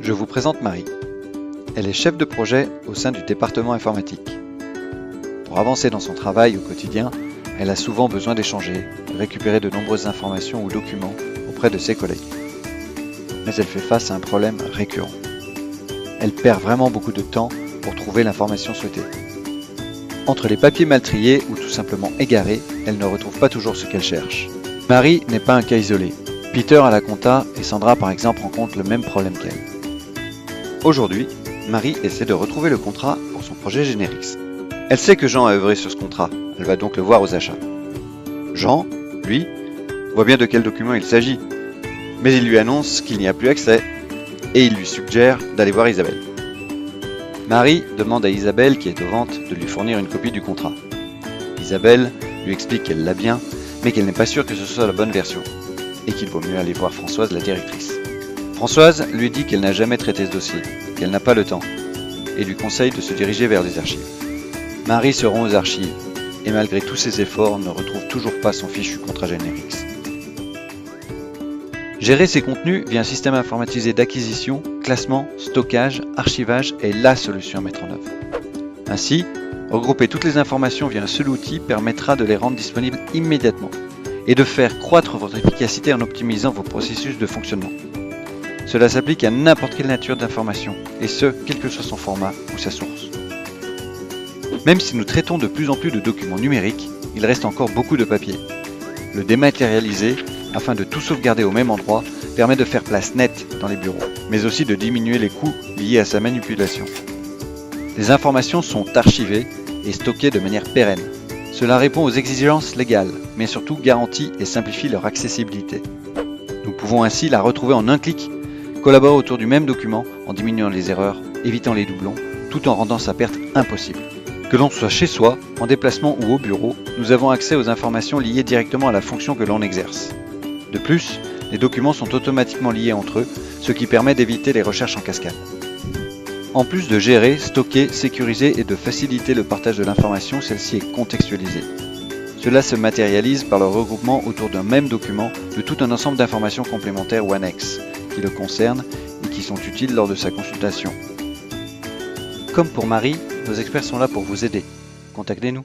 Je vous présente Marie. Elle est chef de projet au sein du département informatique. Pour avancer dans son travail au quotidien, elle a souvent besoin d'échanger, de récupérer de nombreuses informations ou documents auprès de ses collègues. Mais elle fait face à un problème récurrent. Elle perd vraiment beaucoup de temps pour trouver l'information souhaitée. Entre les papiers mal triés ou tout simplement égarés, elle ne retrouve pas toujours ce qu'elle cherche. Marie n'est pas un cas isolé. Peter à la compta et Sandra par exemple rencontrent le même problème qu'elle. Aujourd'hui, Marie essaie de retrouver le contrat pour son projet Generix. Elle sait que Jean a œuvré sur ce contrat, elle va donc le voir aux achats. Jean, lui, voit bien de quel document il s'agit, mais il lui annonce qu'il n'y a plus accès et il lui suggère d'aller voir Isabelle. Marie demande à Isabelle, qui est aux ventes, de lui fournir une copie du contrat. Isabelle lui explique qu'elle l'a bien, mais qu'elle n'est pas sûre que ce soit la bonne version, et qu'il vaut mieux aller voir Françoise, la directrice. Françoise lui dit qu'elle n'a jamais traité ce dossier, qu'elle n'a pas le temps, et lui conseille de se diriger vers les archives. Marie se rend aux archives, et malgré tous ses efforts, ne retrouve toujours pas son fichu contrat Generix. Gérer ces contenus via un système informatisé d'acquisition, classement, stockage, archivage est la solution à mettre en œuvre. Ainsi, regrouper toutes les informations via un seul outil permettra de les rendre disponibles immédiatement et de faire croître votre efficacité en optimisant vos processus de fonctionnement. Cela s'applique à n'importe quelle nature d'information, et ce, quel que soit son format ou sa source. Même si nous traitons de plus en plus de documents numériques, il reste encore beaucoup de papier. Le dématérialiser, afin de tout sauvegarder au même endroit, permet de faire place nette dans les bureaux, mais aussi de diminuer les coûts liés à sa manipulation. Les informations sont archivées et stockées de manière pérenne. Cela répond aux exigences légales, mais surtout garantit et simplifie leur accessibilité. Nous pouvons ainsi la retrouver en un clic, collaborer autour du même document en diminuant les erreurs, évitant les doublons, tout en rendant sa perte impossible. Que l'on soit chez soi, en déplacement ou au bureau, nous avons accès aux informations liées directement à la fonction que l'on exerce. De plus, les documents sont automatiquement liés entre eux, ce qui permet d'éviter les recherches en cascade. En plus de gérer, stocker, sécuriser et de faciliter le partage de l'information, celle-ci est contextualisée. Cela se matérialise par le regroupement autour d'un même document de tout un ensemble d'informations complémentaires ou annexes qui le concernent et qui sont utiles lors de sa consultation. Comme pour Marie, nos experts sont là pour vous aider. Contactez-nous.